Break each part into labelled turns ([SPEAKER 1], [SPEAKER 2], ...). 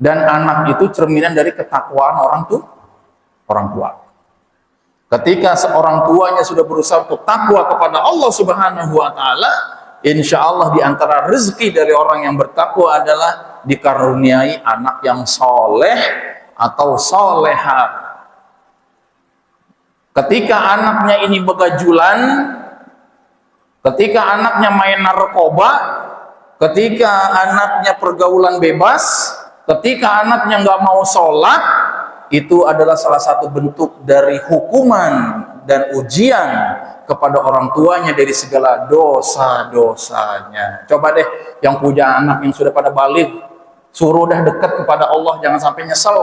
[SPEAKER 1] Dan anak itu cerminan dari ketakwaan orang tua. Ketika seorang tuanya sudah berusaha untuk takwa kepada Allah Subhanahu wa taala, insya Allah di antara rezeki dari orang yang bertakwa adalah dikaruniai anak yang soleh atau soleha. Ketika anaknya ini begajulan, ketika anaknya main narkoba, ketika anaknya pergaulan bebas, ketika anaknya nggak mau sholat, itu adalah salah satu bentuk dari hukuman dan ujian kepada orang tuanya dari segala dosa-dosanya. Coba deh yang punya anak yang sudah pada balik, suruh dah dekat kepada Allah, jangan sampai nyesel.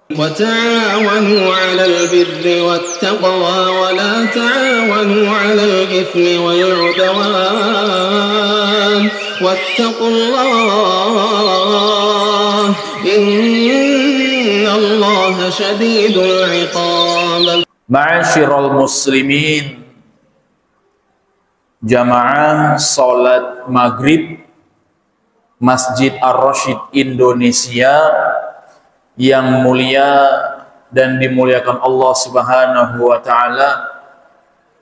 [SPEAKER 2] وتعاونوا على البر والتقوى ولا تعاونوا على الإثم والعدوان واتقوا الله إن الله شديد العقاب.
[SPEAKER 1] Ma'asyiral muslimin, jamaah salat maghrib Masjid Ar-Rasyid Indonesia yang mulia dan dimuliakan Allah Subhanahu wa taala.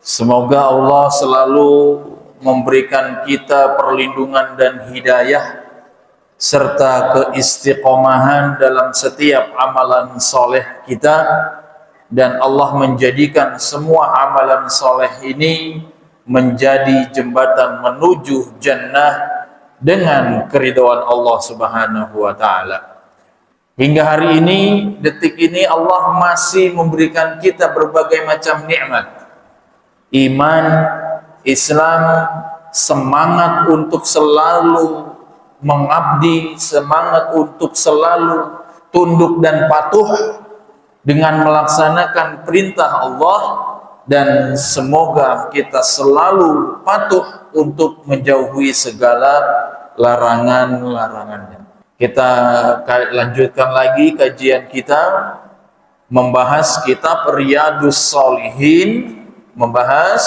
[SPEAKER 1] Semoga Allah selalu memberikan kita perlindungan dan hidayah serta keistiqomahan dalam setiap amalan soleh kita, dan Allah menjadikan semua amalan soleh ini menjadi jembatan menuju jannah dengan keridhaan Allah Subhanahu wa taala. Hingga hari ini, detik ini, Allah masih memberikan kita berbagai macam nikmat. Iman, Islam, semangat untuk selalu mengabdi, semangat untuk selalu tunduk dan patuh dengan melaksanakan perintah Allah, dan semoga kita selalu patuh untuk menjauhi segala larangan-larangannya. Kita lanjutkan lagi kajian kita, membahas kitab Riyadhus Shalihin, membahas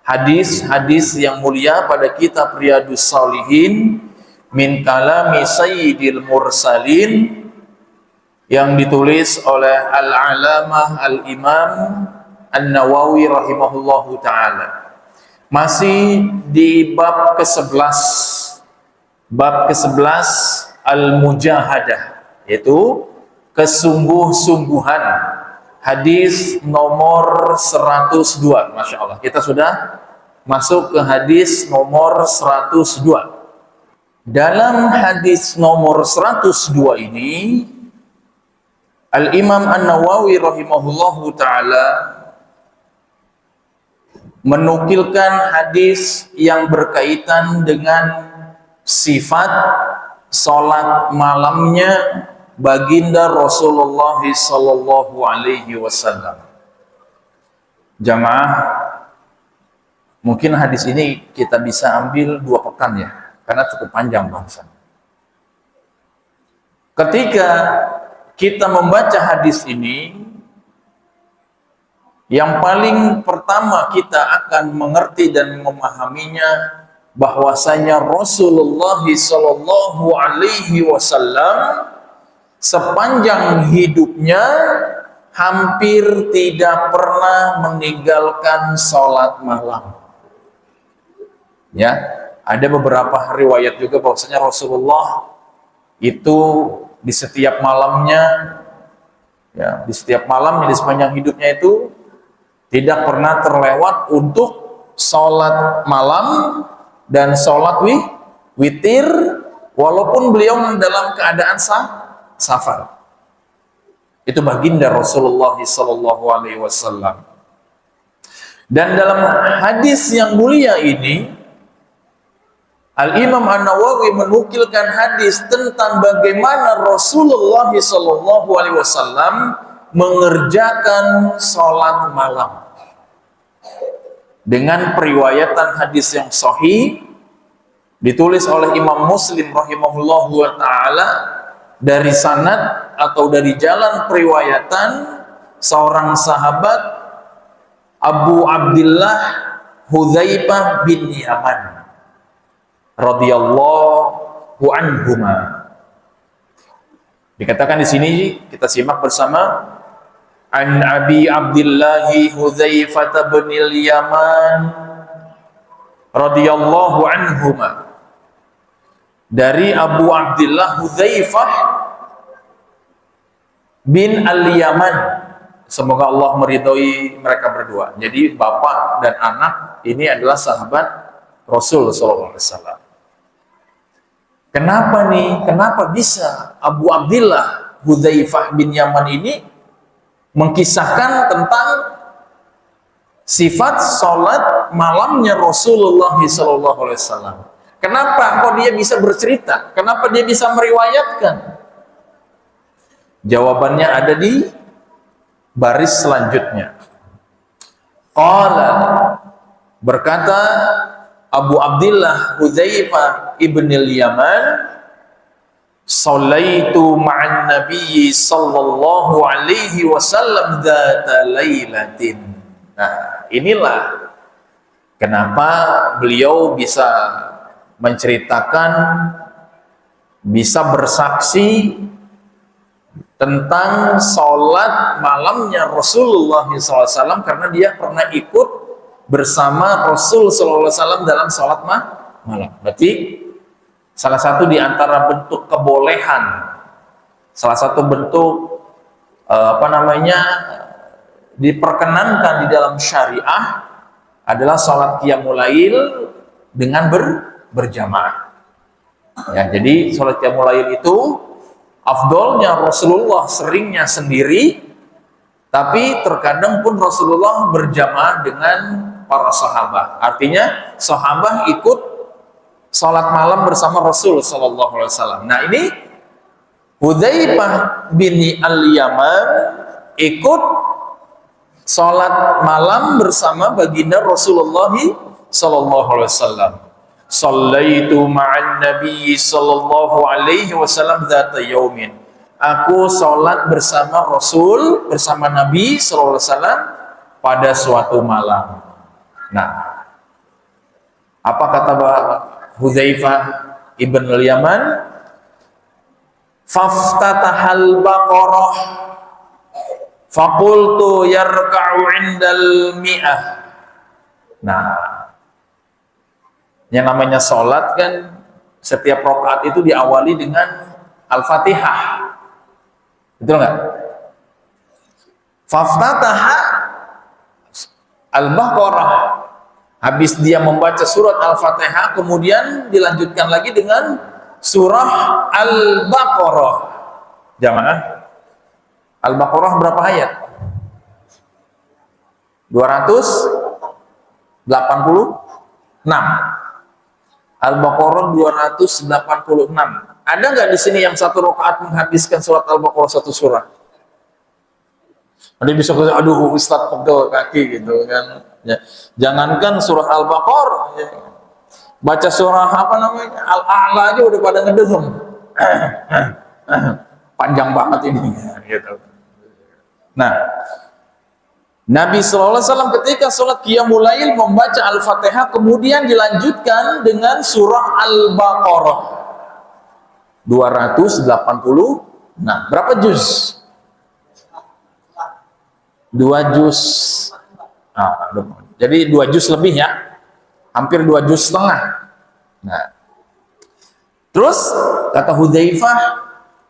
[SPEAKER 1] hadis-hadis yang mulia pada kitab Riyadhus Shalihin min kalami Sayyidil Mursalin, yang ditulis oleh Al-Alamah Al-Imam An-Nawawi rahimahullahu ta'ala. Masih di bab ke-11, Al-Mujahadah, yaitu kesungguh-sungguhan. Hadis nomor 102. Masya Allah, kita sudah masuk ke hadis nomor 102. Dalam hadis nomor 102 ini, Al-Imam An-Nawawi rahimahullahu ta'ala menukilkan hadis yang berkaitan dengan sifat salat malamnya baginda Rasulullah sallallahu alaihi wasallam. Jamaah, mungkin hadis ini kita bisa ambil 2 pekan ya, karena cukup panjang bahasan. Ketika kita membaca hadis ini, yang paling pertama kita akan mengerti dan memahaminya bahwasanya Rasulullah sallallahu alaihi wasallam sepanjang hidupnya hampir tidak pernah meninggalkan salat malam. Ya, ada beberapa riwayat juga bahwasanya Rasulullah itu di setiap malamnya, ya, di setiap malamnya di sepanjang hidupnya itu tidak pernah terlewat untuk salat malam dan salat witir, walaupun beliau dalam keadaan safar. Itu baginda Rasulullah sallallahu alaihi wasallam. Dan dalam hadis yang mulia ini, Al-Imam An-Nawawi menukilkan hadis tentang bagaimana Rasulullah sallallahu alaihi wasallam mengerjakan salat malam. Dengan periwayatan hadis yang sahih ditulis oleh Imam Muslim rahimahullahu wa ta'ala dari sanad atau dari jalan periwayatan seorang sahabat Abu Abdullah Hudzaifah bin Yaman radhiyallahu anhuma. Dikatakan di sini, kita simak bersama, an Abi Abdullah Hudzaifah bin al-Yaman radhiyallahu anhuma, dari Abu Abdullah Hudzaifah bin al-Yaman, semoga Allah meridhoi mereka berdua. Jadi bapak dan anak ini adalah sahabat Rasul sallallahu alaihi wasallam. Kenapa nih? Kenapa bisa Abu Abdullah Hudzaifah bin Yaman ini mengkisahkan tentang sifat sholat malamnya Rasulullah SAW? Kenapa kok dia bisa bercerita? Kenapa dia bisa meriwayatkan? Jawabannya ada di baris selanjutnya. Qala, berkata Abu Abdullah Hudzaifah ibn al-Yaman, "Shallaitu ma'an Nabi sallallahu alaihi wasallam dzata lailatin." Nah, inilah kenapa beliau bisa menceritakan, bisa bersaksi tentang sholat malamnya Rasulullah SAW, karena dia pernah ikut bersama Rasul SAW dalam sholat malam. Berarti salah satu di antara bentuk kebolehan, salah satu bentuk diperkenankan di dalam syariah adalah sholat qiyamul lail dengan berjamaah. Ya, jadi sholat qiyamul lail itu afdolnya Rasulullah seringnya sendiri, tapi terkadang pun Rasulullah berjamaah dengan para sahabat. Artinya sahabat ikut sholat malam bersama Rasul sallallahu alaihi wasallam. Nah, ini Hudzaifah bin al-Yaman ikut sholat malam bersama baginda Rasulullah sallallahu alaihi wasallam. Shallaitu ma'an Nabi sallallahu alaihi wasallam dzata yaumin. Aku sholat bersama Rasul, bersama Nabi sallallahu alaihi wasallam pada suatu malam. Nah, apa kata Hudzaifah ibn al-Yaman? Faftatahal Baqarah faqultu yarka'u 'indal mi'ah. Nah, yang namanya sholat kan setiap rakaat itu diawali dengan Al-Fatihah. Betul nggak? Faftataha Al-Baqarah. Habis dia membaca surat Al-Fatihah, kemudian dilanjutkan lagi dengan surah Al-Baqarah. Jamaah, Al-Baqarah berapa ayat? 286. Al-Baqarah 286. Ada nggak di sini yang satu rakaat menghabiskan surat Al-Baqarah satu surah? Ada bisa aduh Ustaz pegel kaki gitu kan. Ya. Jangankan surah Al-Baqarah, ya. Baca surah apa namanya Al-A'la aja udah pada ngedengem. Panjang banget ini gitu. Nah, Nabi SAW ketika sholat qiyamul lail membaca Al-Fatihah, kemudian dilanjutkan dengan surah Al-Baqarah 280. Nah, berapa juz? 2 juz. Jadi 2 juz lebih ya, hampir 2 juz setengah. Nah, terus kata Hudzaifah,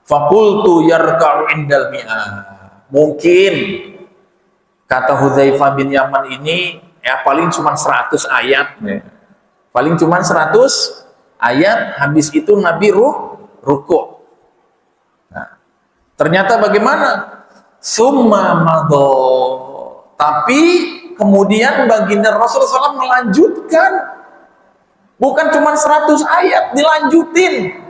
[SPEAKER 1] faqultu yarka'u 'indal mi'ah. Mungkin kata Hudzaifah bin Yaman ini ya paling cuma 100 ayat, paling cuma 100 ayat. Habis itu Nabi ruku'. Nah, ternyata bagaimana? Summa madho, tapi kemudian baginda Rasulullah SAW melanjutkan, bukan cuma 100 ayat, dilanjutin.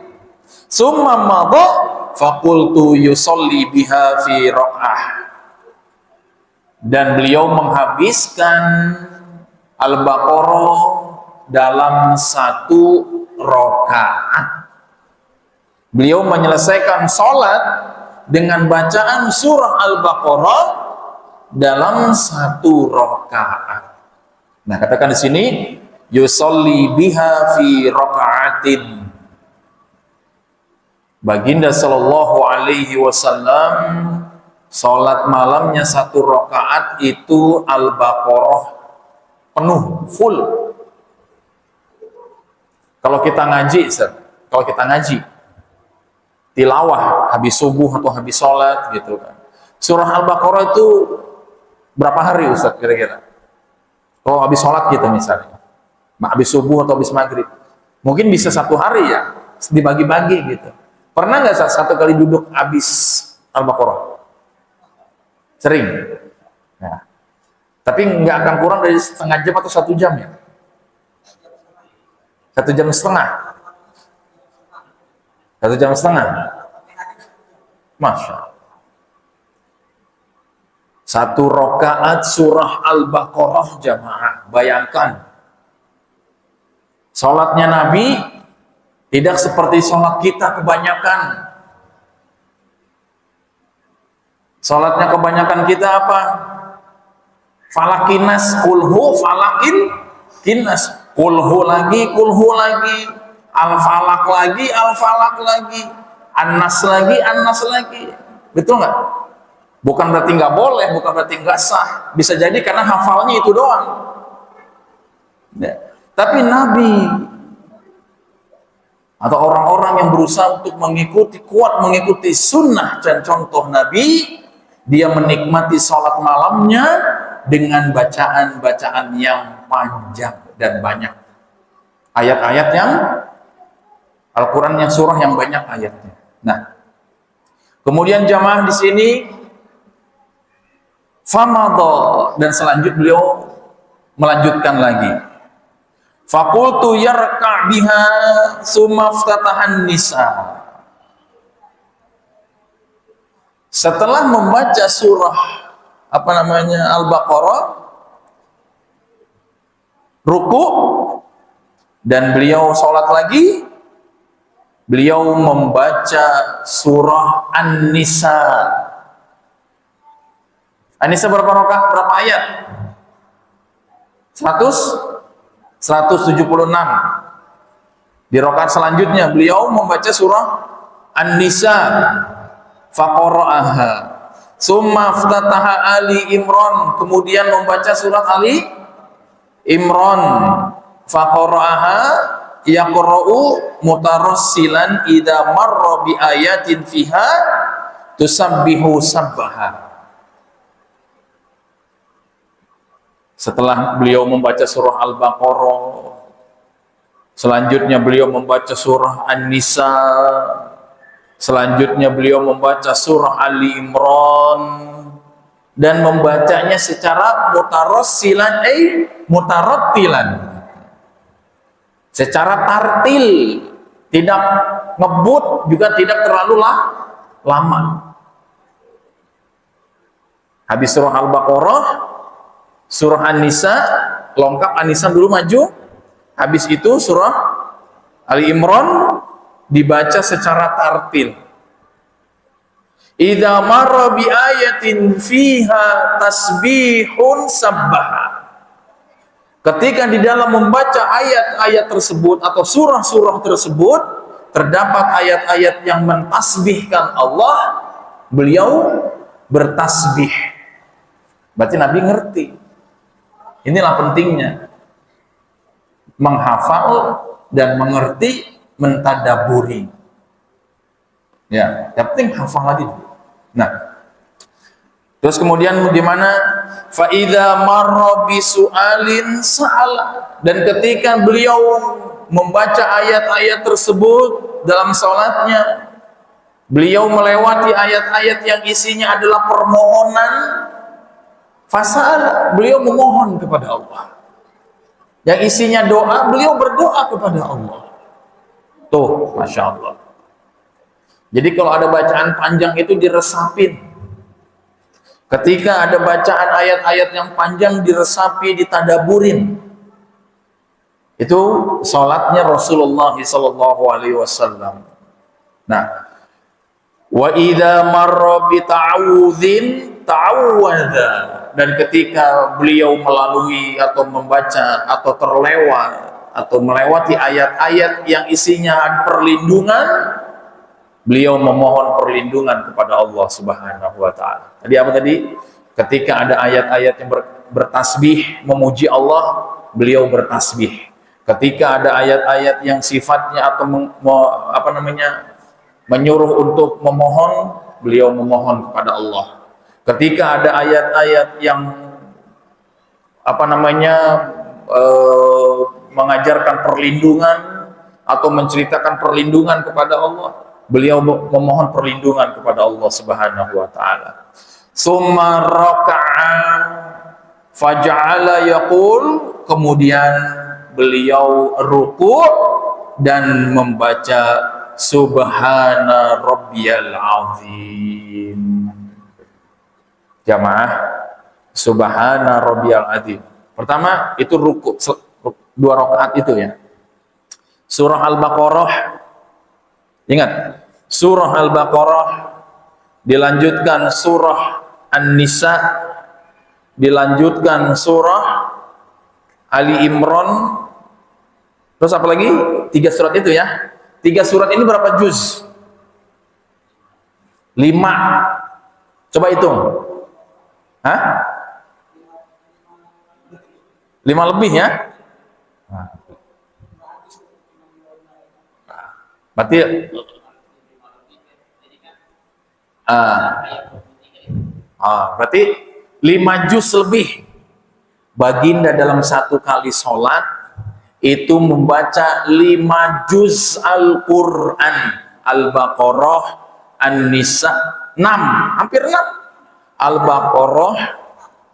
[SPEAKER 1] Summa madho faqultu yusolli biha fi raq'ah, dan beliau menghabiskan Al-Baqarah dalam 1 rakaat. Beliau menyelesaikan sholat dengan bacaan surah Al-Baqarah dalam 1 rakaat. Nah, katakan di sini yusolli biha fi raka'atin. Baginda sallallahu Alaihi Wasallam, sholat malamnya 1 rakaat itu Al-Baqarah penuh, full. Kalau kita ngaji, Ustaz, kalau kita ngaji tilawah habis subuh atau habis sholat gitu kan, surah Al-Baqarah itu berapa hari Ustaz kira-kira? Kalau habis sholat gitu misalnya, habis subuh atau habis maghrib, mungkin bisa 1 hari ya, dibagi-bagi gitu. Pernah nggak satu kali duduk habis Al-Baqarah? Sering. Nah, tapi nggak akan kurang dari setengah jam atau 1 jam ya? 1,5 jam. 1,5 jam. Masya Allah. 1 rakaat surah Al-Baqarah jamaah. Bayangkan. Sholatnya Nabi tidak seperti sholat kita kebanyakan. Sholatnya kebanyakan kita apa? Falakinas, kulhu, falakin, kinas. Kulhu lagi, al-falak lagi, al-falak lagi, an-nas lagi, an-nas lagi. Betul nggak? Bukan berarti nggak boleh, bukan berarti nggak sah. Bisa jadi karena hafalnya itu doang. Ya. Tapi Nabi atau orang-orang yang berusaha untuk kuat mengikuti sunnah dan contoh Nabi, dia menikmati sholat malamnya dengan bacaan-bacaan yang panjang dan banyak. Ayat-ayat yang Al-Quran, yang surah yang banyak ayatnya. Nah, kemudian jamaah di sini famadha, dan selanjutnya beliau melanjutkan lagi. Faqultu yarka' biha summa iftatahan nisa. Setelah membaca surah Al-Baqarah, ruku, dan beliau sholat lagi, beliau membaca surah An-Nisa. An-Nisa berapa rakaat, berapa ayat? 176. Di rakaat selanjutnya beliau membaca surah An-Nisa, faqara'aha, summa iftataha Ali Imran, kemudian membaca surat Ali Imran, faqara'aha yaqra'u mutarassilan idza marra bi ayatin fiha tusabbihu sabbaha. Setelah beliau membaca surah Al-Baqarah, selanjutnya beliau membaca surah An-Nisa, selanjutnya beliau membaca surah Ali Imran, dan membacanya secara mutarassilan, mutarattilan, secara tartil, tidak ngebut juga tidak terlalu lama. Habis surah Al-Baqarah, surah An-Nisa, lengkap An-Nisa dulu maju, habis itu surah Ali Imran dibaca secara tartil. Idza marra bi ayatin fiha tasbihun sabbaha. Ketika di dalam membaca ayat-ayat tersebut atau surah-surah tersebut terdapat ayat-ayat yang mentasbihkan Allah, beliau bertasbih. Berarti Nabi ngerti. Inilah pentingnya menghafal dan mengerti, mentadaburi. Ya, yang penting hafal lagi. Nah, terus kemudian bagaimana? Fa idza marra bi su'alin sa'ala, dan ketika beliau membaca ayat-ayat tersebut dalam salatnya, beliau melewati ayat-ayat yang isinya adalah permohonan, fasa'ala, beliau memohon kepada Allah. Yang isinya doa, beliau berdoa kepada Allah. Tuh, Masya Allah. Jadi kalau ada bacaan panjang itu diresapin. Ketika ada bacaan ayat-ayat yang panjang diresapi, ditadaburin. Itu salatnya Rasulullah SAW. Nah, wa idza marra bi ta'awudzin ta'awwadza, dan ketika beliau melalui atau membaca atau terlewat atau melewati ayat-ayat yang isinya perlindungan, Beliau memohon perlindungan kepada Allah Subhanahu wa taala. Tadi apa tadi? Ketika ada ayat-ayat yang bertasbih memuji Allah, beliau bertasbih. Ketika ada ayat-ayat yang sifatnya atau menyuruh untuk memohon, beliau memohon kepada Allah. Ketika ada ayat-ayat yang mengajarkan perlindungan atau menceritakan perlindungan kepada Allah, beliau memohon perlindungan kepada Allah Subhanahu wa taala. Summa raka'a faja'ala yaqul, kemudian beliau ruku' dan membaca subhana rabbiyal azim. Jamaah, subhana rabbiyal azim. Pertama itu ruku', 2 rakaat itu ya. Surah Al-Baqarah, ingat, surah Al-Baqarah dilanjutkan surah An-Nisa, dilanjutkan surah Ali Imran, terus apa lagi? 3 surat itu ya. 3 surat ini berapa juz? 5. Coba hitung. Hah? 5 lebih ya? Berarti berarti 5 juz lebih. Baginda dalam 1 kali sholat itu membaca 5 juz Al-Quran. Al-Baqarah, An-Nisa 6, hampir 6. Al-Baqarah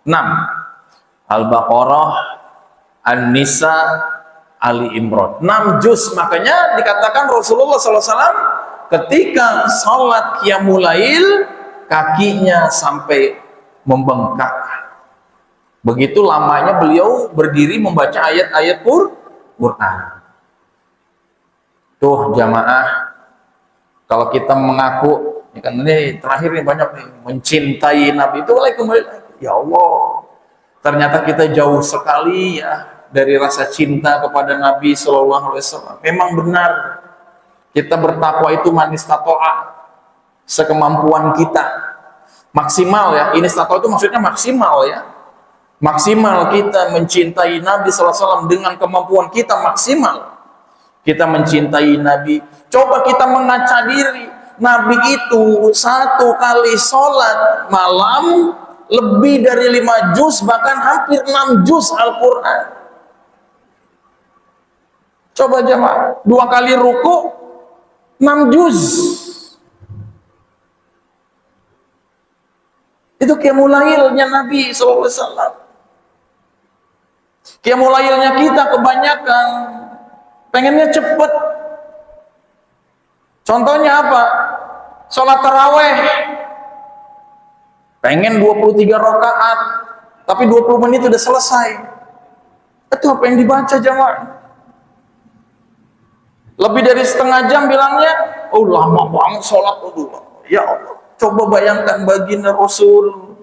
[SPEAKER 1] 6, Al-Baqarah, An-Nisa, Ali Imran 6 juz. Makanya dikatakan Rasulullah SAW ketika sholat qiyamul lail kakinya sampai membengkak. Begitu lamanya beliau berdiri membaca ayat-ayat Quran. Tuh jamaah, kalau kita mengaku, ya kan ini terakhir nih banyak nih mencintai Nabi itu kembali, ya Allah, ternyata kita jauh sekali ya dari rasa cinta kepada Nabi Shallallahu Alaihi Wasallam. Memang benar kita bertakwa itu manis tatoa, sekemampuan kita maksimal ya. Ini tatoa itu maksudnya maksimal ya. Maksimal kita mencintai Nabi Sallallahu Alaihi Wasallam dengan kemampuan kita maksimal. Kita mencintai Nabi. Coba kita mengaca diri. Nabi itu 1 kali sholat malam lebih dari 5 juz, bahkan hampir 6 juz Al-Quran. Coba jemaah, 2 kali ruku 6 juz. Itu qiyamul lailnya Nabi sallallahu alaihi wasallam. Qiyamul lailnya kita kebanyakan pengennya cepet. Contohnya apa? Sholat taraweh pengen 23 rakaat, tapi 20 menit udah selesai. Itu apa yang dibaca jemaah? Lebih dari setengah jam bilangnya, oh lama banget sholat dulu. Ya Allah, coba bayangkan baginda Rasul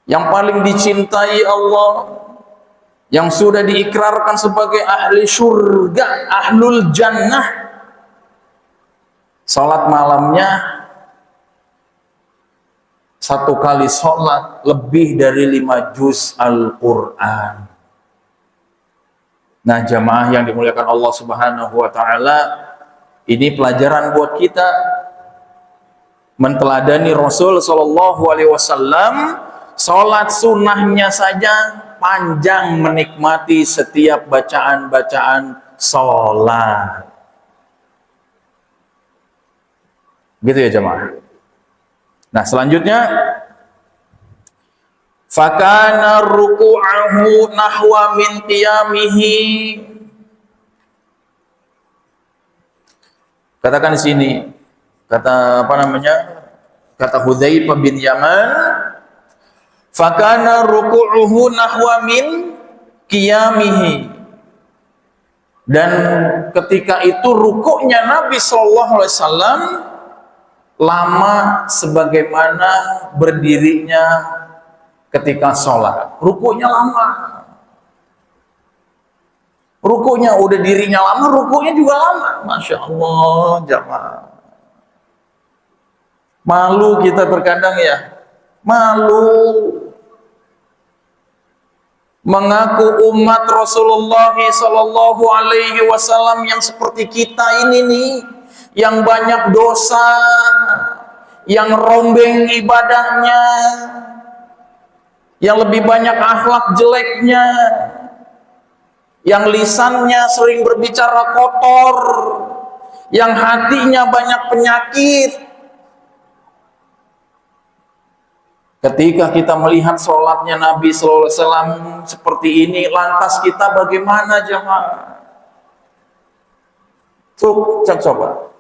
[SPEAKER 1] yang paling dicintai Allah, yang sudah diikrarkan sebagai ahli surga, ahlul jannah. Sholat malamnya 1 kali sholat lebih dari 5 juz Al-Quran. Nah jamaah yang dimuliakan Allah Subhanahu wa ta'ala, ini pelajaran buat kita menteladani Rasul Sallallahu Alaihi Wasallam. Sholat sunnahnya saja panjang menikmati setiap bacaan-bacaan sholat. Gitu ya jamaah. Nah selanjutnya, fakana ruku'ahu nahwa min qiyamihi. Katakan di sini, kata kata Hudzaifah bin Yaman, fakana ruku'uhu nahwa min qiyamihi. Dan ketika itu rukuknya Nabi sallallahu alaihi wasallam lama sebagaimana berdirinya ketika sholat. Rukuknya lama. Rukunya udah dirinya lama, rukunya juga lama. Masya Allah, jamaah. Malu kita terkadang ya, malu mengaku umat Rasulullah Sallallahu Alaihi Wasallam yang seperti kita ini nih, yang banyak dosa, yang rombeng ibadahnya, yang lebih banyak akhlak jeleknya, yang lisannya sering berbicara kotor, yang hatinya banyak penyakit. Ketika kita melihat sholatnya Nabi Sallallahu Alaihi Wasallam seperti ini, lantas kita bagaimana jemaah? Coba.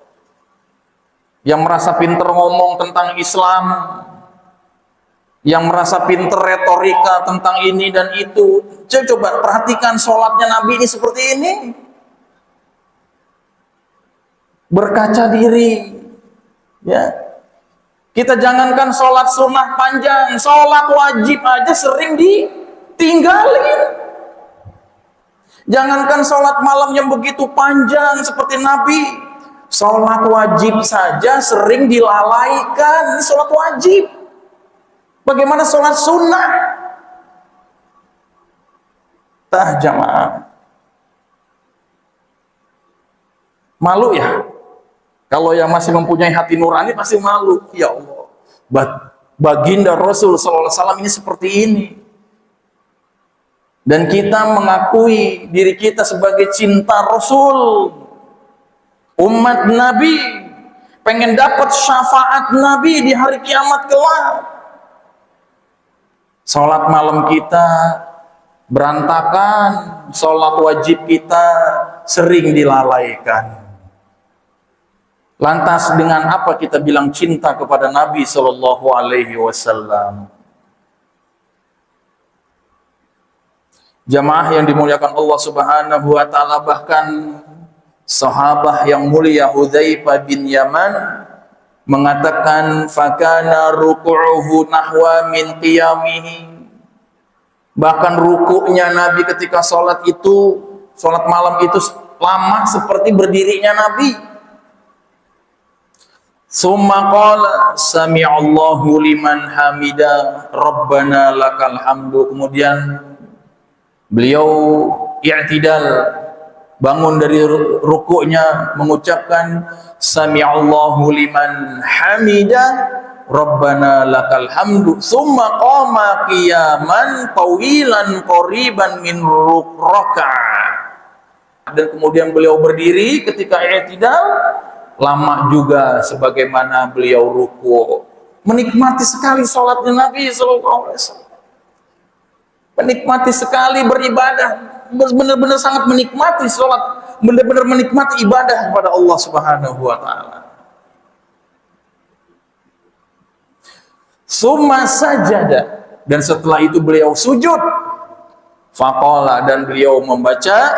[SPEAKER 1] Yang merasa pinter ngomong tentang Islam, yang merasa pinter retorika tentang ini dan itu, coba perhatikan sholatnya Nabi ini seperti ini. Berkaca diri, ya. Kita jangankan sholat sunnah panjang, sholat wajib aja sering ditinggalin. Jangankan sholat malam yang begitu panjang seperti Nabi, sholat wajib saja sering dilalaikan. Ini sholat wajib. Bagaimana sholat sunnah? Jamaah. Malu ya? Kalau yang masih mempunyai hati nurani pasti malu. Ya Allah, baginda Rasul Sallallahu Alaihi Wasallam ini seperti ini. Dan kita mengakui diri kita sebagai cinta Rasul, umat Nabi, pengen dapat syafaat Nabi di hari kiamat kelak. Sholat malam kita berantakan, sholat wajib kita sering dilalaikan. Lantas dengan apa kita bilang cinta kepada Nabi Sallallahu Alaihi Wasallam? Jamaah yang dimuliakan Allah Subhanahu Wa Taala, bahkan sahabat yang mulia Hudzaifah bin Yaman mengatakan fakana ruku'uhu nahwa min qiyamihi. Bahkan rukuknya Nabi ketika sholat malam itu lama seperti berdirinya Nabi. Summa qala sami'allahu liman hamida rabbana lakal hamdu. Kemudian beliau i'tidal, bangun dari rukuknya mengucapkan sami'allahu liman hamida rabbana lakal hamdu. Summa qama qiyaman tawilan qariban min raka'ah. Dan kemudian beliau berdiri ketika i'tidal lama juga sebagaimana beliau ruku. Menikmati sekali sholatnya Nabi Sallallahu Alaihi Wasallam. Menikmati sekali beribadah, benar-benar sangat menikmati sholat, benar-benar menikmati ibadah kepada Allah Subhanahu Wa Taala. Summa sajada, dan setelah itu beliau sujud. Faqala, dan beliau membaca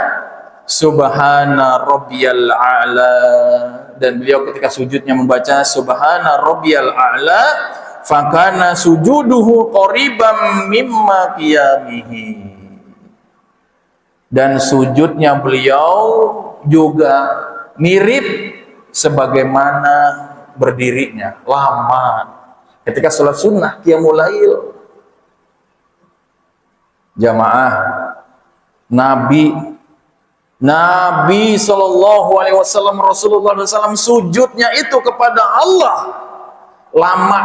[SPEAKER 1] Subhana rabbiyal a'la, dan beliau ketika sujudnya membaca Subhana rabbiyal a'la fakana sujuduhu qariban mimma qiyamihi, dan sujudnya beliau juga mirip sebagaimana berdirinya, lama ketika sholat sunnah qiyamul lail. Jamaah, Nabi Sallallahu Alaihi Wasallam, Rasulullah SAW sujudnya itu kepada Allah lama.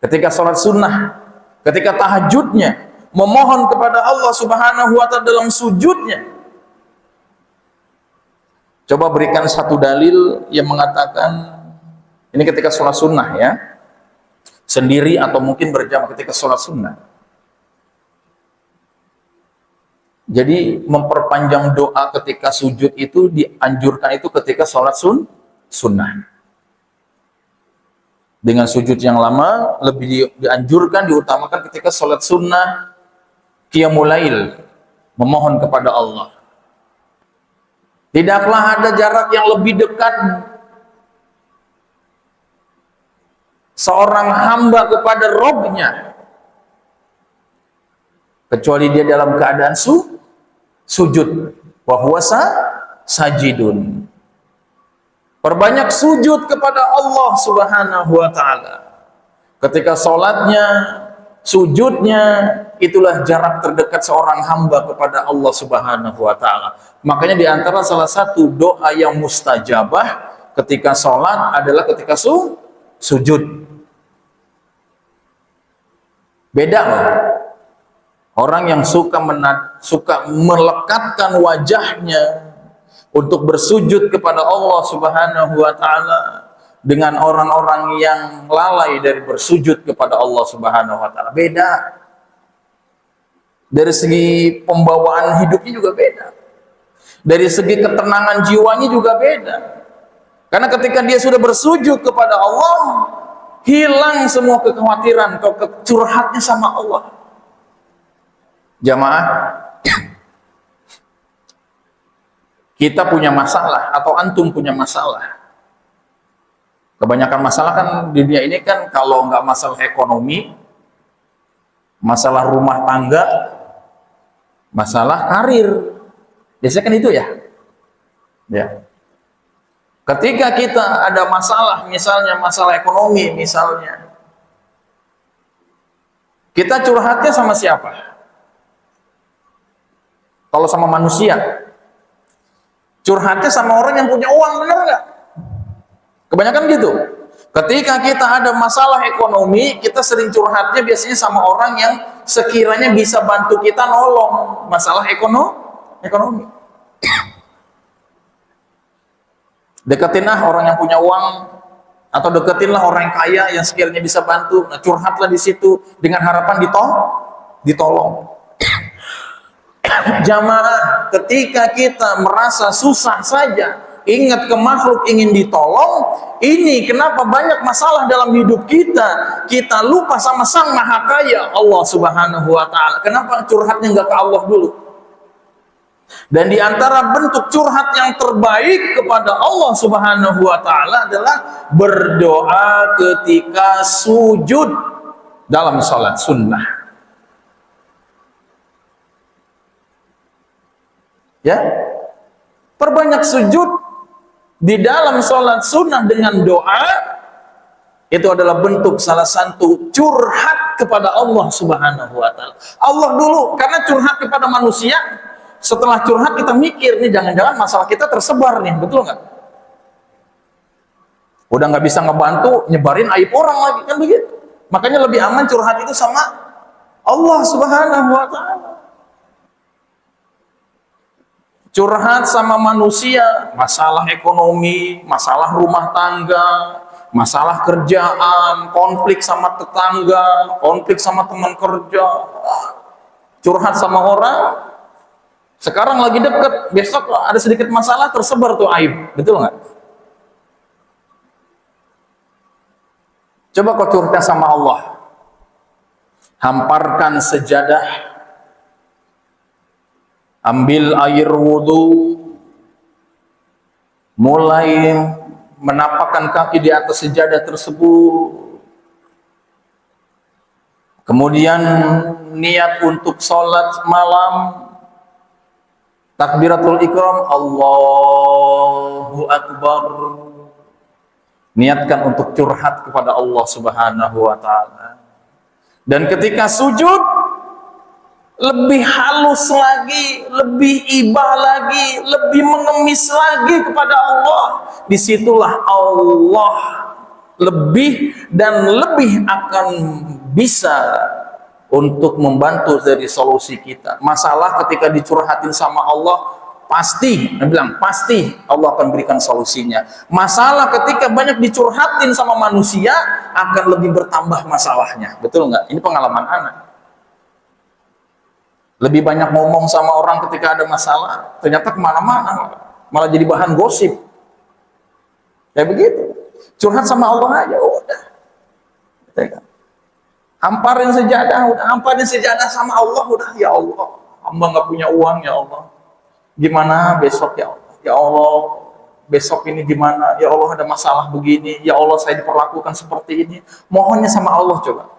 [SPEAKER 1] Ketika sholat sunnah, ketika tahajudnya, memohon kepada Allah Subhanahu Wa Taala dalam sujudnya. Coba berikan satu dalil yang mengatakan ini ketika sholat sunnah ya, sendiri atau mungkin berjamaah ketika sholat sunnah. Jadi memperpanjang doa ketika sujud itu dianjurkan itu ketika sholat sunnah. Dengan sujud yang lama lebih dianjurkan, diutamakan ketika sholat sunnah qiyamul lail, memohon kepada Allah. Tidaklah ada jarak yang lebih dekat seorang hamba kepada Robnya kecuali dia dalam keadaan sujud. Wa huwa sajidun. Perbanyak sujud kepada Allah Subhanahu wa taala. Ketika salatnya, sujudnya, itulah jarak terdekat seorang hamba kepada Allah Subhanahu wa taala. Makanya di antara salah satu doa yang mustajabah ketika salat adalah ketika sujud. Beda loh. Orang yang suka melekatkan wajahnya untuk bersujud kepada Allah Subhanahu wa taala dengan orang-orang yang lalai dari bersujud kepada Allah Subhanahu wa taala. Beda. Dari segi pembawaan hidupnya juga beda. Dari segi ketenangan jiwanya juga beda. Karena ketika dia sudah bersujud kepada Allah, hilang semua kekhawatiran, curhatnya sama Allah. Jamaah, kita punya masalah atau antum punya masalah. Kebanyakan masalah kan di dunia ini kan, kalau nggak masalah ekonomi, masalah rumah tangga, masalah karir. Biasanya kan itu ya. Ya. Ketika kita ada masalah, misalnya masalah ekonomi misalnya, kita curhatnya sama siapa? Kalau sama manusia, curhatnya sama orang yang punya uang, benar nggak? Kebanyakan gitu. Ketika kita ada masalah ekonomi, kita sering curhatnya biasanya sama orang yang sekiranya bisa bantu kita nolong masalah ekonomi. Deketinlah orang yang punya uang, atau deketinlah orang yang kaya yang sekiranya bisa bantu. Nah, curhatlah di situ dengan harapan ditolong. Jamaah, ketika kita merasa susah saja, ingat ke makhluk ingin ditolong, ini kenapa banyak masalah dalam hidup kita. Kita lupa sama Sang Maha Kaya, Allah Subhanahu wa taala. Kenapa curhatnya nggak ke Allah dulu? Dan di antara bentuk curhat yang terbaik kepada Allah Subhanahu wa taala adalah berdoa ketika sujud dalam salat sunnah. Ya, perbanyak sujud di dalam sholat sunnah dengan doa, itu adalah bentuk salah satu curhat kepada Allah Subhanahu wa taala. Allah dulu, karena curhat kepada manusia, setelah curhat kita mikir nih, jangan-jangan masalah kita tersebar nih, betul nggak? Udah nggak bisa ngebantu, nyebarin aib orang lagi, kan begitu. Makanya lebih aman curhat itu sama Allah Subhanahu wa taala. Curhat sama manusia, masalah ekonomi, masalah rumah tangga, masalah kerjaan, konflik sama tetangga, konflik sama teman kerja. Curhat sama orang, sekarang lagi deket, besok ada sedikit masalah, tersebar tuh aib, betul nggak? Coba kau curhatnya sama Allah. Hamparkan sejadah, ambil air wudhu, mulai menapakkan kaki di atas sejadah tersebut, kemudian niat untuk sholat malam, takbiratul ikram, Allahu Akbar, niatkan untuk curhat kepada Allah Subhanahu wa taala. Dan ketika sujud, lebih halus lagi, lebih ibah lagi, lebih mengemis lagi kepada Allah. Disitulah Allah lebih dan lebih akan bisa untuk membantu dari solusi kita. Masalah ketika dicurhatin sama Allah, pasti, dia bilang, pasti Allah akan berikan solusinya. Masalah ketika banyak dicurhatin sama manusia, akan lebih bertambah masalahnya. Betul nggak? Ini pengalaman anak. Lebih banyak ngomong sama orang ketika ada masalah, ternyata kemana-mana, malah jadi bahan gosip. Kayak begitu. Curhat sama Allah aja, udah. Hamparin sejadah, udah. Hamparin sejadah sama Allah, udah. Ya Allah, hamba nggak punya uang, ya Allah. Gimana besok, ya Allah? Ya Allah, besok ini gimana? Ya Allah, ada masalah begini. Ya Allah, saya diperlakukan seperti ini. Mohonnya sama Allah, coba.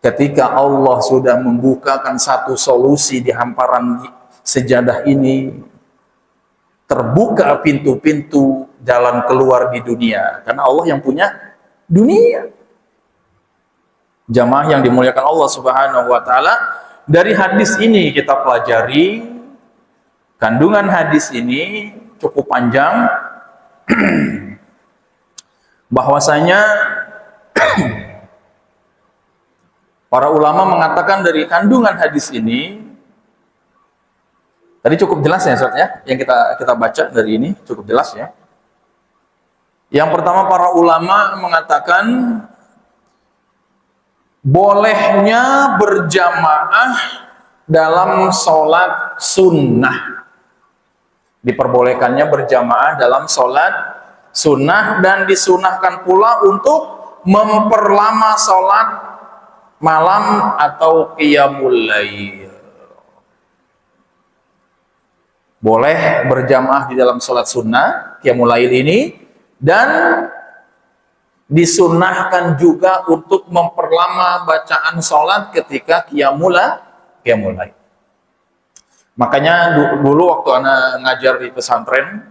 [SPEAKER 1] Ketika Allah sudah membukakan satu solusi di hamparan sejadah ini terbuka pintu-pintu jalan keluar di dunia, karena Allah yang punya dunia. Jamaah yang dimuliakan Allah Subhanahu wa taala, dari hadis ini kita pelajari, kandungan hadis ini cukup panjang, bahwasanya para ulama mengatakan dari kandungan hadis ini, tadi cukup jelas ya Ustaz ya, yang kita baca dari ini cukup jelas ya. Yang pertama, para ulama mengatakan bolehnya berjamaah dalam sholat sunnah, diperbolehkannya berjamaah dalam sholat sunnah, dan disunahkan pula untuk memperlama sholat malam atau qiyamul lail. Boleh berjamaah di dalam sholat sunnah qiyamul lail ini, dan disunahkan juga untuk memperlama bacaan sholat ketika qiyamul lail. Makanya dulu waktu anak ngajar di pesantren,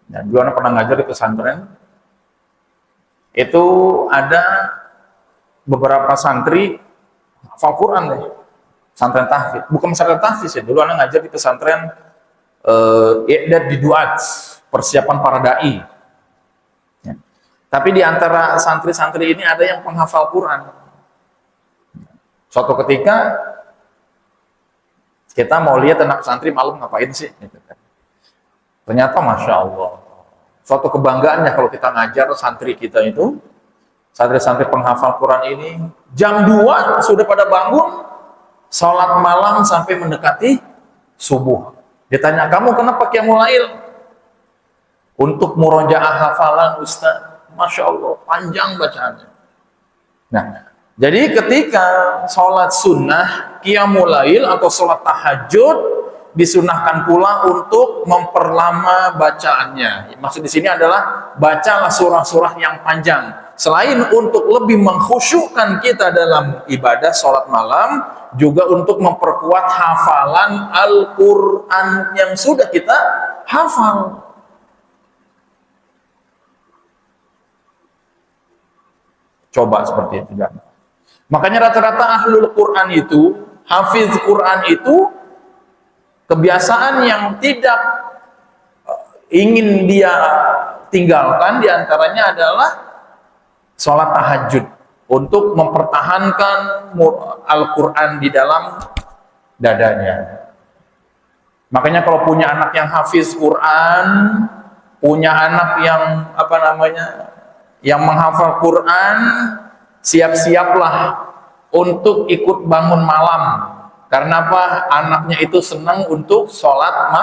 [SPEAKER 1] dan dulu anak pernah ngajar di pesantren, itu ada beberapa santri hafal Quran deh, pesantren tahfiz. Bukan pesantren tahfiz ya, dulu anak ngajar di pesantren i'dad di Duat, persiapan para dai. Ya. Tapi di antara santri-santri ini ada yang penghafal Quran. Suatu ketika kita mau lihat anak santri malam ngapain sih, gitu kan. Ternyata Masya Allah, suatu kebanggaannya kalau kita ngajar santri kita itu, santri-santri penghafal Quran ini, jam 2 sudah pada bangun, sholat malam sampai mendekati subuh. Ditanya, kamu kenapa qiyamul lail? Untuk murojaah hafalan Ustaz. Masya Allah, panjang bacaannya. Nah, jadi ketika sholat sunnah, qiyamul lail atau sholat tahajud, disunahkan pula untuk memperlama bacaannya. Maksud di sini adalah bacalah surah-surah yang panjang. Selain untuk lebih mengkhusyukkan kita dalam ibadah sholat malam, juga untuk memperkuat hafalan Al-Quran yang sudah kita hafal. Coba seperti itu. Makanya rata-rata ahlul Quran itu, hafiz Quran itu, kebiasaan yang tidak ingin dia tinggalkan diantaranya adalah sholat tahajud, untuk mempertahankan Al-Quran di dalam dadanya. Makanya kalau punya anak yang hafiz Quran, punya anak yang yang menghafal Quran, siap-siaplah untuk ikut bangun malam. Karena apa? Anaknya itu senang untuk sholat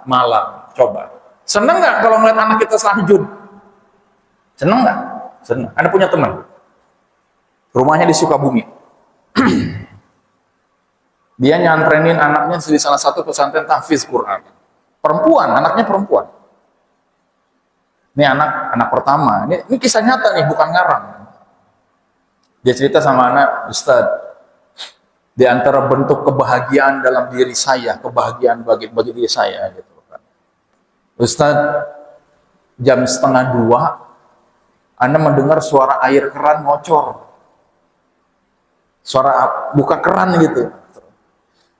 [SPEAKER 1] malam. Coba, senang nggak kalau ngeliat anak kita tahajud? Senang nggak? Senang. Anda punya teman, rumahnya di Sukabumi. Dia nyantrenin anaknya di salah satu pesantren tahfiz Quran. Perempuan, anaknya perempuan. Ini anak pertama. Ini kisah nyata nih, bukan ngarang. Dia cerita sama anak, Ustaz, di antara bentuk kebahagiaan dalam diri saya, kebahagiaan bagi diri saya, gitu kan. Ustaz, jam 1:30 Anda mendengar suara air keran ngocor, suara buka keran gitu.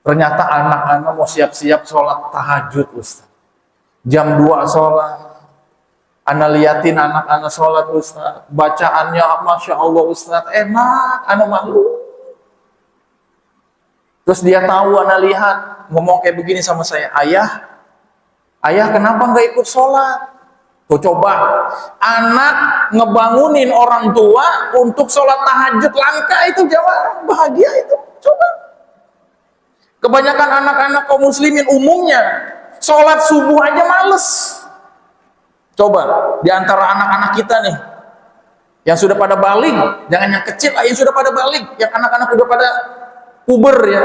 [SPEAKER 1] Ternyata anak-anak mau siap-siap sholat tahajud, Ustaz. Jam 2 sholat, Anda liatin anak-anak sholat, Ustaz. Bacaannya Masya Allah, Ustaz, enak, Anda malu. Terus dia tahu, Anda lihat, ngomong kayak begini sama saya, ayah kenapa nggak ikut sholat? Tuh coba, anak ngebangunin orang tua untuk sholat tahajud, langka itu, jamaah, bahagia itu. Coba. Kebanyakan anak-anak kaum muslimin umumnya sholat subuh aja males. Coba, di antara anak-anak kita nih, yang sudah pada balik, jangan yang kecil, yang sudah pada balik, yang anak-anak udah pada puber ya,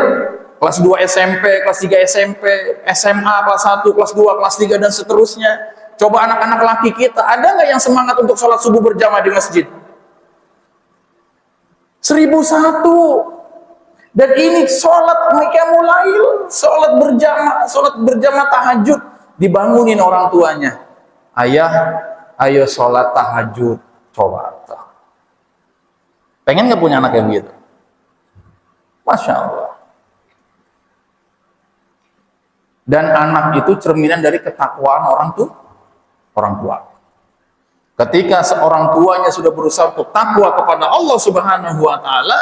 [SPEAKER 1] kelas 2 SMP, kelas 3 SMP, SMA, kelas 1, kelas 2, kelas 3, dan seterusnya. Coba anak-anak laki kita, ada nggak yang semangat untuk sholat subuh berjamaah di masjid? 1001. Dan ini sholat qiyamul lail, sholat berjamaah tahajud, dibangunin orang tuanya. Ayah, ayo sholat tahajud. Coba. Pengen nggak punya anak kayak begitu? Masya Allah. Dan anak itu cerminan dari ketakwaan orang tua. Ketika seorang tuanya sudah berusaha untuk takwa kepada Allah Subhanahu wa taala,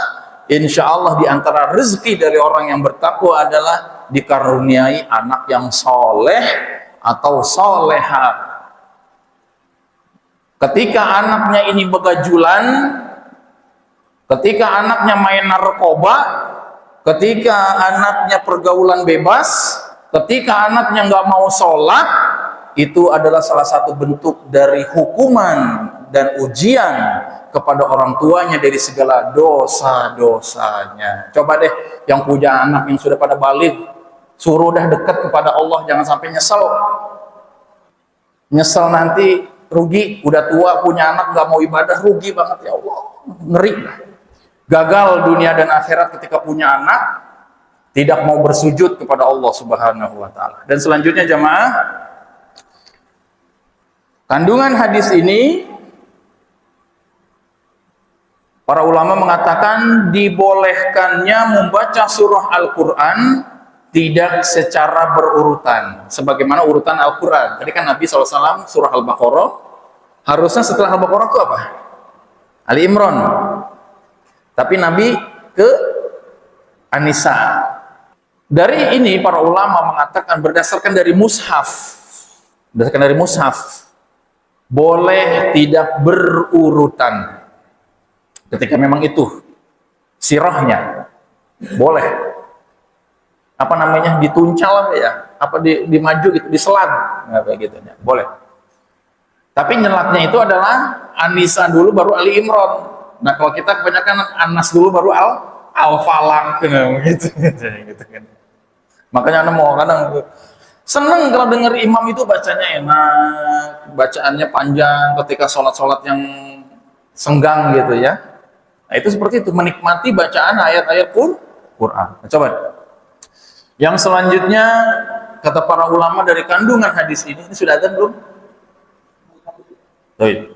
[SPEAKER 1] insya Allah di antara rezeki dari orang yang bertakwa adalah dikaruniai anak yang soleh atau soleha. Ketika anaknya ini begajulan, ketika anaknya main narkoba, ketika anaknya pergaulan bebas, ketika anaknya nggak mau sholat, itu adalah salah satu bentuk dari hukuman dan ujian kepada orang tuanya dari segala dosa-dosanya. Coba deh yang punya anak yang sudah pada balik, suruh dah dekat kepada Allah, jangan sampai nyesel. Nyesel nanti rugi, udah tua punya anak nggak mau ibadah, rugi banget ya Allah, ngeri. Gagal dunia dan akhirat ketika punya anak tidak mau bersujud kepada Allah Subhanahu wa taala. Dan selanjutnya jamaah, kandungan hadis ini para ulama mengatakan dibolehkannya membaca surah Al-Qur'an tidak secara berurutan sebagaimana urutan Al-Qur'an. Tadi kan Nabi SAW surah Al-Baqarah, harusnya setelah Al-Baqarah itu apa? Ali Imran. Tapi Nabi ke An-Nisa. Dari ini para ulama mengatakan berdasarkan dari mushaf, boleh tidak berurutan. Ketika memang itu sirahnya boleh. Apa namanya, dituncal ya, apa dimaju gitu, diselat, kayak gitu ya, boleh. Tapi nyelatnya itu adalah An-Nisa dulu baru Ali Imran. Nah kalau kita kebanyakan Anas dulu baru Al-Falaq gitu kan. Makanya Anda mau kadang seneng kalau dengar imam itu bacanya enak, bacaannya panjang ketika sholat-sholat yang senggang gitu ya. Nah itu seperti itu, menikmati bacaan ayat-ayat Quran. Nah, coba. Yang selanjutnya kata para ulama dari kandungan hadis ini sudah ada belum?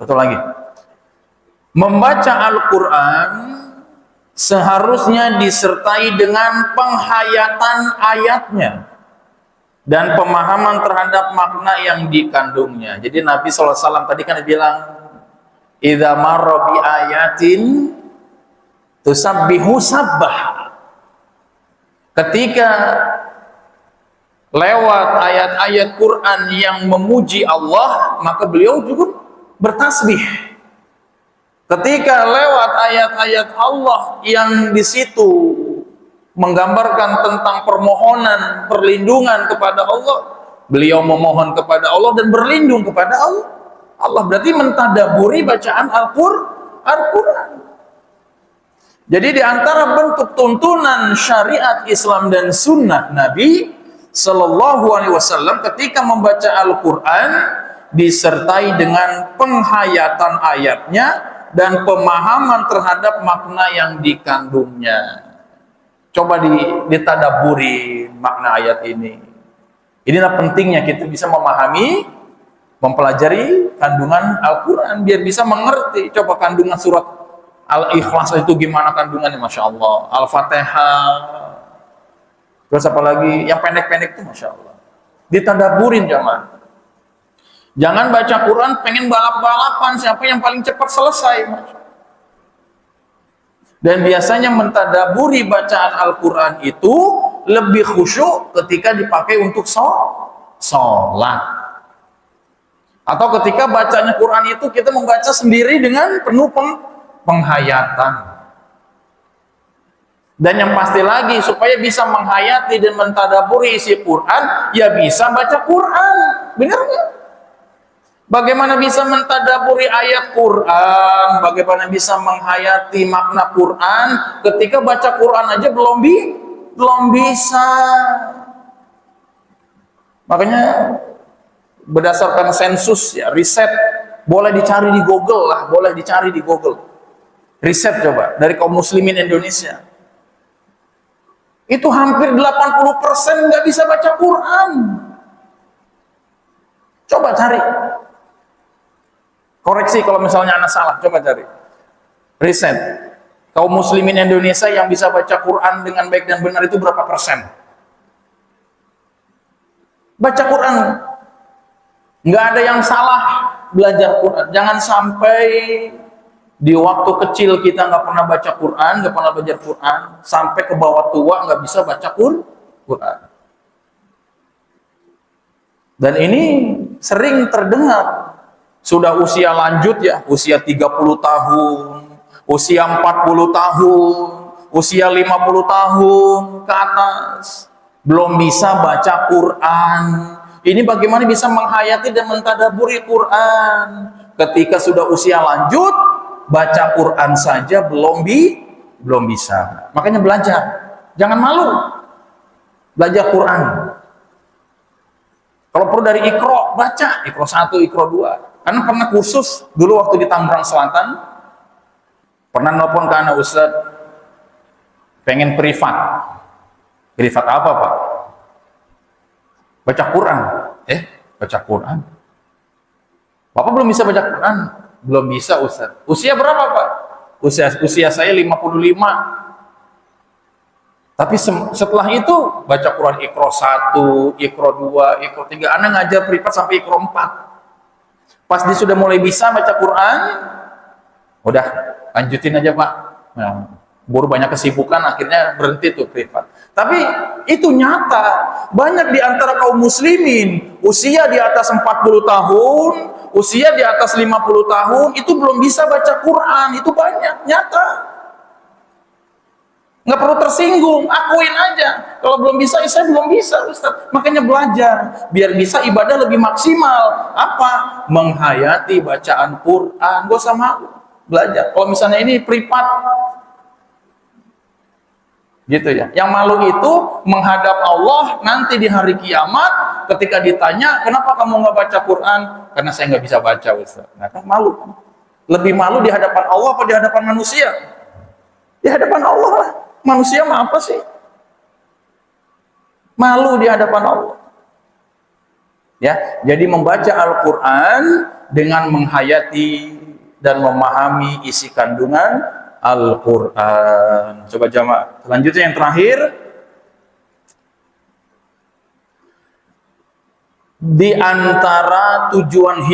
[SPEAKER 1] Betul lagi. Membaca Al-Quran seharusnya disertai dengan penghayatan ayatnya dan pemahaman terhadap makna yang dikandungnya. Jadi Nabi SAW tadi kan bilang, idza marra bi ayatin tusabbihu sabbah. Ketika lewat ayat-ayat Quran yang memuji Allah, maka beliau juga bertasbih. Ketika lewat ayat-ayat Allah yang di situ menggambarkan tentang permohonan, perlindungan kepada Allah, beliau memohon kepada Allah dan berlindung kepada Allah. Allah berarti mentadaburi bacaan Al-Quran. Jadi di antara bentuk tuntunan syariat Islam dan sunnah Nabi Sallallahu Alaihi Wasallam ketika membaca Al-Quran disertai dengan penghayatan ayatnya dan pemahaman terhadap makna yang dikandungnya. Coba ditadaburi makna ayat ini. Inilah pentingnya kita bisa memahami, mempelajari kandungan Al-Quran biar bisa mengerti. Coba kandungan surat Al-Ikhlas itu gimana kandungannya, Masya Allah. Al-Fatihah. Terus apa lagi? Yang pendek-pendek itu Masya Allah. Ditadaburin jamaah. Jangan baca Quran pengen balap-balapan siapa yang paling cepat selesai. Dan biasanya mentadaburi bacaan Al-Quran itu lebih khusyuk ketika dipakai untuk sholat. Atau ketika bacanya Quran itu kita membaca sendiri dengan penuh penghayatan. Dan yang pasti lagi supaya bisa menghayati dan mentadaburi isi Quran, ya bisa baca Quran. Benar nggak? Bagaimana bisa mentadaburi ayat Quran, bagaimana bisa menghayati makna Quran ketika baca Quran aja belum bisa. Makanya berdasarkan sensus ya, riset, boleh dicari di Google lah, riset coba dari kaum muslimin Indonesia. Itu hampir 80% nggak bisa baca Quran. Coba cari. Koreksi kalau misalnya anak salah, coba cari. Riset. Kaum muslimin Indonesia yang bisa baca Quran dengan baik dan benar itu berapa persen? Baca Quran. Nggak ada yang salah belajar Quran. Jangan sampai di waktu kecil kita nggak pernah baca Quran, nggak pernah belajar Quran, sampai ke bawah tua nggak bisa baca Quran. Dan ini sering terdengar. Sudah usia lanjut ya, usia 30 tahun, usia 40 tahun, usia 50 tahun ke atas, belum bisa baca Quran. Ini bagaimana bisa menghayati dan mentadaburi Quran? Ketika sudah usia lanjut, baca Quran saja belum bisa. Makanya belajar. Jangan malu. Belajar Quran. Kalau perlu dari Iqra, baca. Iqra 1, Iqra 2. Karena pernah kursus dulu waktu di Tangerang Selatan. Pernah nelpon ke anak Ustaz, pengen privat. Privat apa Pak? Baca Quran. Baca Quran. Bapak belum bisa baca Quran? Belum bisa Ustaz. Usia berapa Pak? Usia saya 55. Tapi setelah itu baca Quran Iqra 1, Iqra 2, Iqra 3. Anak ngajar privat sampai Iqra 4. Pas dia sudah mulai bisa baca Quran, udah lanjutin aja Pak. Nah, baru banyak kesibukan, akhirnya berhenti tuh privat. Tapi itu nyata, banyak di antara kaum muslimin usia di atas 40 tahun, usia di atas 50 tahun itu belum bisa baca Quran. Itu banyak, nyata. Nggak perlu tersinggung, akuin aja. Kalau belum bisa, saya belum bisa Ustaz. Makanya belajar, biar bisa ibadah lebih maksimal. Apa? Menghayati bacaan Quran. Gak usah malu, belajar. Kalau misalnya ini privat, gitu ya. Yang malu itu menghadap Allah nanti di hari kiamat, ketika ditanya, kenapa kamu nggak baca Quran? Karena saya nggak bisa baca Ustaz. Nah, kan malu. Lebih malu di hadapan Allah apa di hadapan manusia? Di hadapan Allah lah. Manusia mah apa sih? Malu di hadapan Allah. Ya, jadi membaca Al-Qur'an dengan menghayati dan memahami isi kandungan Al-Qur'an. Coba jamaah. Selanjutnya yang terakhir, di antara tujuan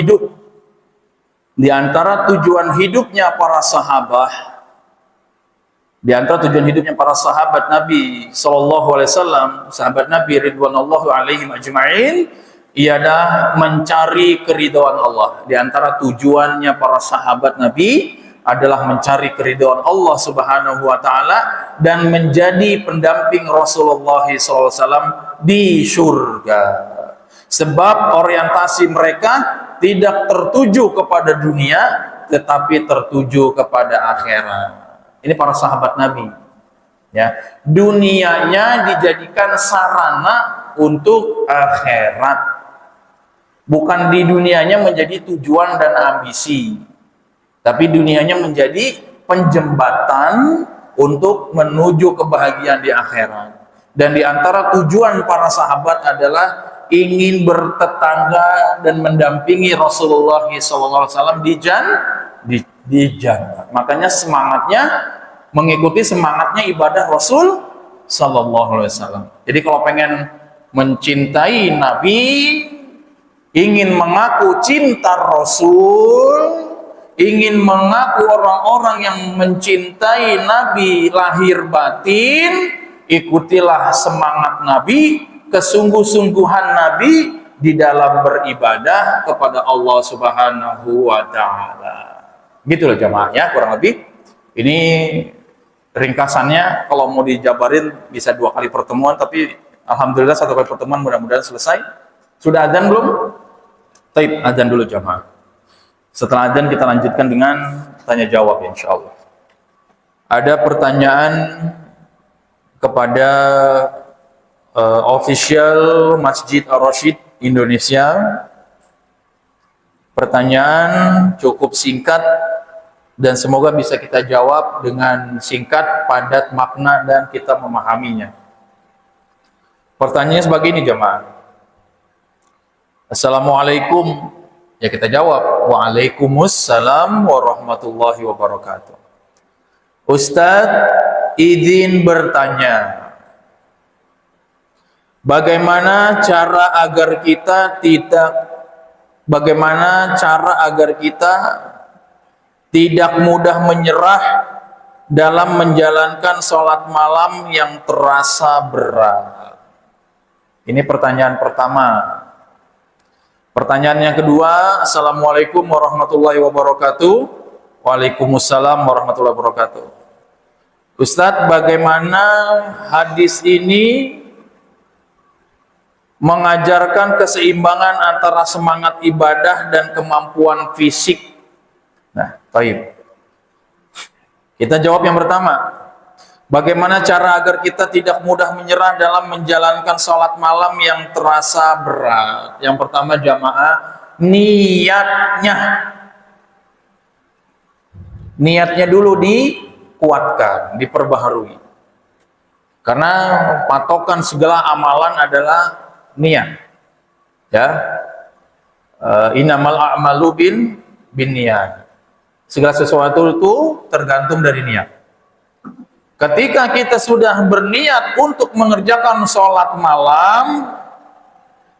[SPEAKER 1] hidupnya para sahabat, di antara tujuan hidupnya para sahabat Nabi Sallallahu Alaihi Wasallam, sahabat Nabi Ridwanullah alaihim ajma'in, ialah mencari keridhaan Allah. Di antara tujuannya para sahabat Nabi adalah mencari keridhaan Allah Subhanahu Wa Taala dan menjadi pendamping Rasulullah SAW di surga. Sebab orientasi mereka tidak tertuju kepada dunia, tetapi tertuju kepada akhirat. Ini para sahabat Nabi. Ya, dunianya dijadikan sarana untuk akhirat. Bukan di dunianya menjadi tujuan dan ambisi, tapi dunianya menjadi penjembatan untuk menuju kebahagiaan di akhirat. Dan di antara tujuan para sahabat adalah ingin bertetangga dan mendampingi Rasulullah SAW di jannah. Makanya semangatnya mengikuti semangatnya ibadah Rasul Sallallahu Alaihi Wasallam. Jadi kalau pengen mencintai Nabi, ingin mengaku cinta Rasul, ingin mengaku orang-orang yang mencintai Nabi lahir batin, ikutilah semangat Nabi, kesungguh-sungguhan Nabi di dalam beribadah kepada Allah Subhanahu wa Ta'ala. Gitu loh jamaah ya, kurang lebih. Ini ringkasannya, kalau mau dijabarin bisa 2 kali pertemuan, tapi alhamdulillah 1 kali pertemuan mudah-mudahan selesai. Sudah adzan belum? Taib, adzan dulu jamaah. Setelah adzan kita lanjutkan dengan tanya jawab insyaallah. Ada pertanyaan kepada official Masjid Ar-Rasyid Indonesia. Pertanyaan cukup singkat dan semoga bisa kita jawab dengan singkat, padat makna dan kita memahaminya. Pertanyaannya sebegini jemaah. Assalamualaikum. Ya kita jawab, Waalaikumsalam warahmatullahi wabarakatuh. Ustadz, izin bertanya. Bagaimana cara agar kita tidak mudah menyerah dalam menjalankan sholat malam yang terasa berat? Ini pertanyaan pertama. Pertanyaan yang kedua, Assalamualaikum warahmatullahi wabarakatuh. Waalaikumsalam warahmatullahi wabarakatuh. Ustadz, bagaimana hadis ini mengajarkan keseimbangan antara semangat ibadah dan kemampuan fisik? Nah, baik. Kita jawab yang pertama. Bagaimana cara agar kita tidak mudah menyerah dalam menjalankan sholat malam yang terasa berat? Yang pertama jamaah, niatnya. Niatnya dulu dikuatkan, diperbaharui. Karena patokan segala amalan adalah niat. Ya. Innamal a'malu binniyat. Segala sesuatu itu tergantung dari niat. Ketika kita sudah berniat untuk mengerjakan sholat malam,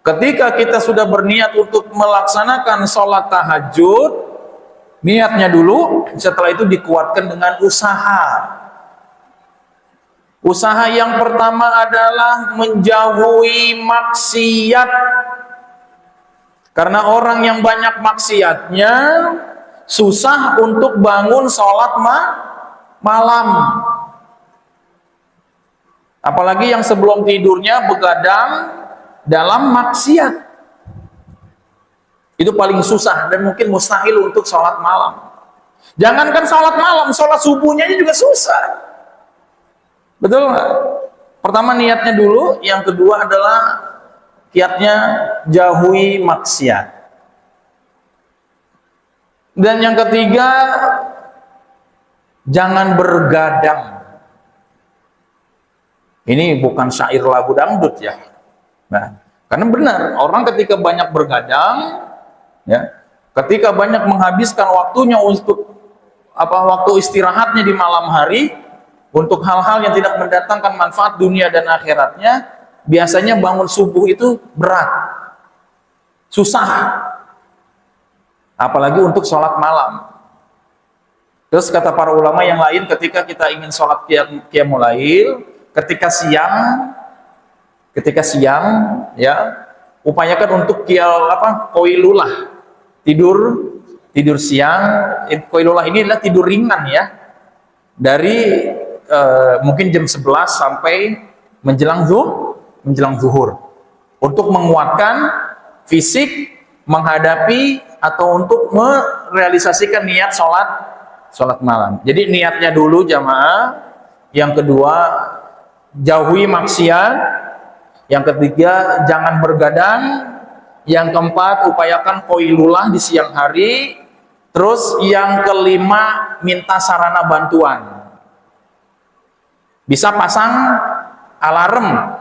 [SPEAKER 1] ketika kita sudah berniat untuk melaksanakan sholat tahajud, niatnya dulu, setelah itu dikuatkan dengan usaha. Usaha yang pertama adalah menjauhi maksiat. Karena orang yang banyak maksiatnya susah untuk bangun sholat malam. Apalagi yang sebelum tidurnya begadang dalam maksiat. Itu paling susah dan mungkin mustahil untuk sholat malam. Jangankan sholat malam, sholat subuhnya juga susah. Betul nggak? Pertama niatnya dulu, yang kedua adalah kiatnya jauhi maksiat. Dan yang ketiga, jangan bergadang. Ini bukan syair lagu dangdut ya. Nah, karena benar, orang ketika banyak bergadang, ya, ketika banyak menghabiskan waktunya untuk waktu istirahatnya di malam hari untuk hal-hal yang tidak mendatangkan manfaat dunia dan akhiratnya, biasanya bangun subuh itu berat, susah. Apalagi untuk sholat malam. Terus kata para ulama yang lain, ketika kita ingin sholat qiyamul lail, ketika siang ya, upayakan untuk qailulah, tidur siang. Qailulah ini adalah tidur ringan ya, dari mungkin jam 11 sampai menjelang zuhur, untuk menguatkan fisik menghadapi atau untuk merealisasikan niat sholat malam. Jadi niatnya dulu jamaah, yang kedua jauhi maksiat, yang ketiga jangan bergadang, yang keempat upayakan qailulah di siang hari, terus yang kelima minta sarana bantuan. Bisa pasang alarm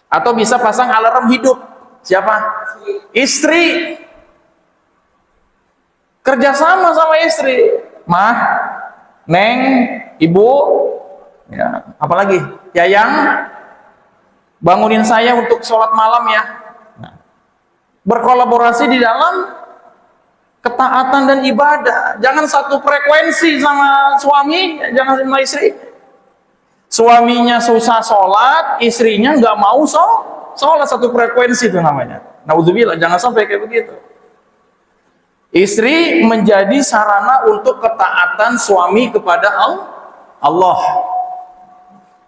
[SPEAKER 1] atau bisa pasang alarm hidup. Siapa? Istri. Kerjasama sama istri. Mah, Neng, Ibu, ya, apalagi Yayang, bangunin saya untuk sholat malam ya. Nah, berkolaborasi di dalam ketaatan dan ibadah. Jangan satu frekuensi sama suami, jangan sama istri. Suaminya susah sholat, istrinya nggak mau sholat, satu frekuensi itu namanya. Naudzubillah, jangan sampai kayak begitu. Istri menjadi sarana untuk ketaatan suami kepada Allah.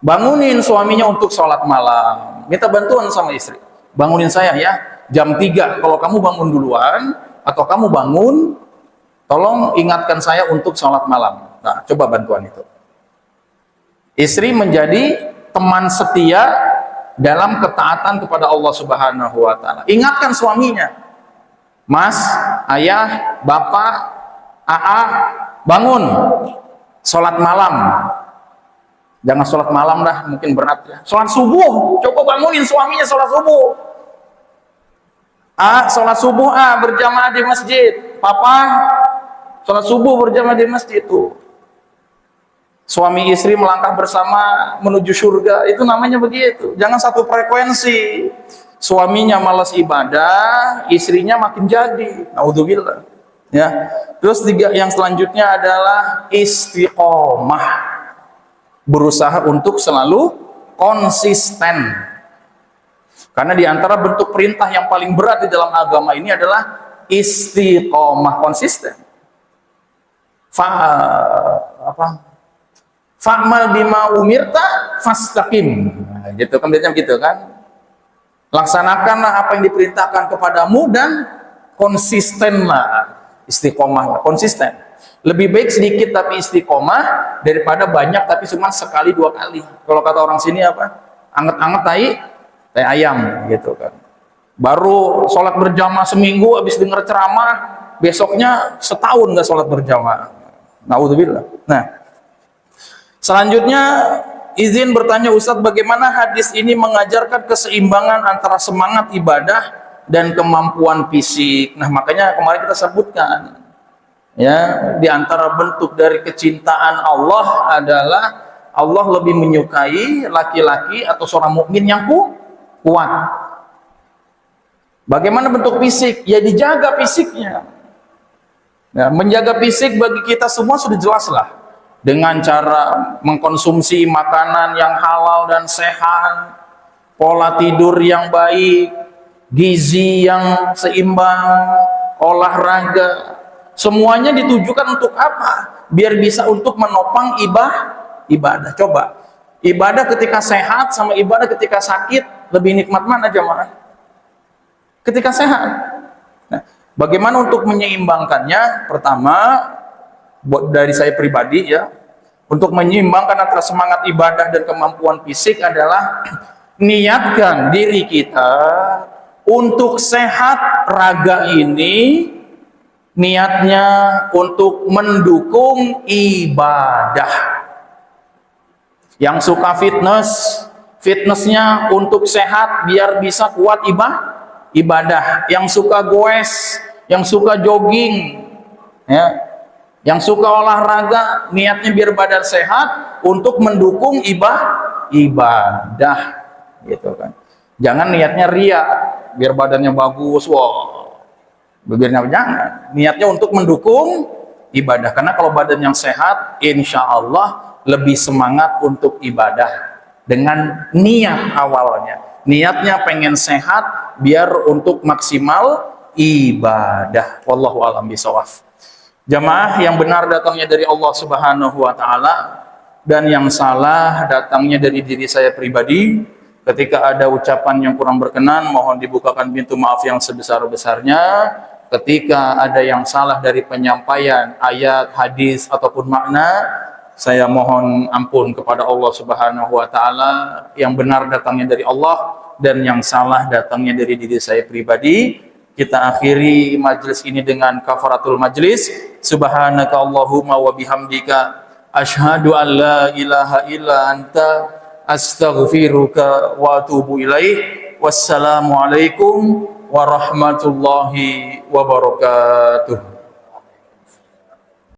[SPEAKER 1] Bangunin suaminya untuk sholat malam, minta bantuan sama istri. Bangunin saya ya, jam 3. Kalau kamu bangun duluan atau kamu bangun, tolong ingatkan saya untuk sholat malam. Nah, coba bantuan itu. Istri menjadi teman setia dalam ketaatan kepada Allah Subhanahu wa Ta'ala. Ingatkan suaminya, Mas, Ayah, Bapak, AA, bangun sholat malam. Jangan sholat malam dah, mungkin berat ya. Sholat subuh, coba bangunin suaminya sholat subuh. Sholat subuh berjamaah di masjid. Papa, sholat subuh berjamaah di masjid itu. Suami istri melangkah bersama menuju surga, itu namanya begitu. Jangan satu frekuensi. Suaminya malas ibadah, istrinya makin jadi. Naudzubillah. Ya. Terus yang selanjutnya adalah istiqomah. Berusaha untuk selalu konsisten. Karena di antara bentuk perintah yang paling berat di dalam agama ini adalah istiqomah, konsisten. Fa'mal bima umirta fastaqim. Nah, gitu kan, biasanya gitu kan. Laksanakanlah apa yang diperintahkan kepadamu dan konsistenlah. Istiqomah, konsisten. Lebih baik sedikit tapi istiqomah daripada banyak tapi cuma sekali dua kali. Kalau kata orang sini apa? Anget-anget tai ayam gitu kan. Baru sholat berjamaah seminggu, habis dengar ceramah, besoknya setahun nggak sholat berjamaah. Naudzubillah. Nah, selanjutnya izin bertanya Ustadz, bagaimana hadis ini mengajarkan keseimbangan antara semangat ibadah dan kemampuan fisik. Nah, makanya kemarin kita sebutkan, ya, di antara bentuk dari kecintaan Allah adalah Allah lebih menyukai laki-laki atau seorang mukmin yang kuat. Bagaimana bentuk fisik? Ya dijaga fisiknya. Nah, menjaga fisik bagi kita semua sudah jelas lah, dengan cara mengkonsumsi makanan yang halal dan sehat, pola tidur yang baik, gizi yang seimbang, olahraga. Semuanya ditujukan untuk apa? Biar bisa untuk menopang ibadah. Coba, ibadah ketika sehat sama ibadah ketika sakit, lebih nikmat mana jemaah? Ketika sehat. Nah, bagaimana untuk menyeimbangkannya? Pertama, buat dari saya pribadi ya, untuk menyeimbangkan antara semangat ibadah dan kemampuan fisik adalah niatkan diri kita untuk sehat. Raga ini niatnya untuk mendukung ibadah. Yang suka fitnessnya untuk sehat biar bisa kuat ibadah. Yang suka goes, yang suka jogging, ya, yang suka olahraga, niatnya biar badan sehat untuk mendukung ibadah, gitu kan. Jangan niatnya ria, biar badannya bagus, bibirnya jangan. Niatnya untuk mendukung ibadah. Karena kalau badan yang sehat, insya Allah lebih semangat untuk ibadah dengan niat awalnya. Niatnya pengen sehat biar untuk maksimal ibadah. Wallahu a'lam bishawab. Jamaah, yang benar datangnya dari Allah Subhanahu wa taala dan yang salah datangnya dari diri saya pribadi. Ketika ada ucapan yang kurang berkenan, mohon dibukakan pintu maaf yang sebesar-besarnya. Ketika ada yang salah dari penyampaian ayat, hadis ataupun makna, saya mohon ampun kepada Allah Subhanahu wa taala. Yang benar datangnya dari Allah dan yang salah datangnya dari diri saya pribadi. Kita akhiri majlis ini dengan kafaratul majlis. Subhanaka Allahumma wa bihamdika asyhadu an la ilaha illa anta astaghfiruka wa atubu ilaih. Wassalamualaikum warahmatullahi wabarakatuh.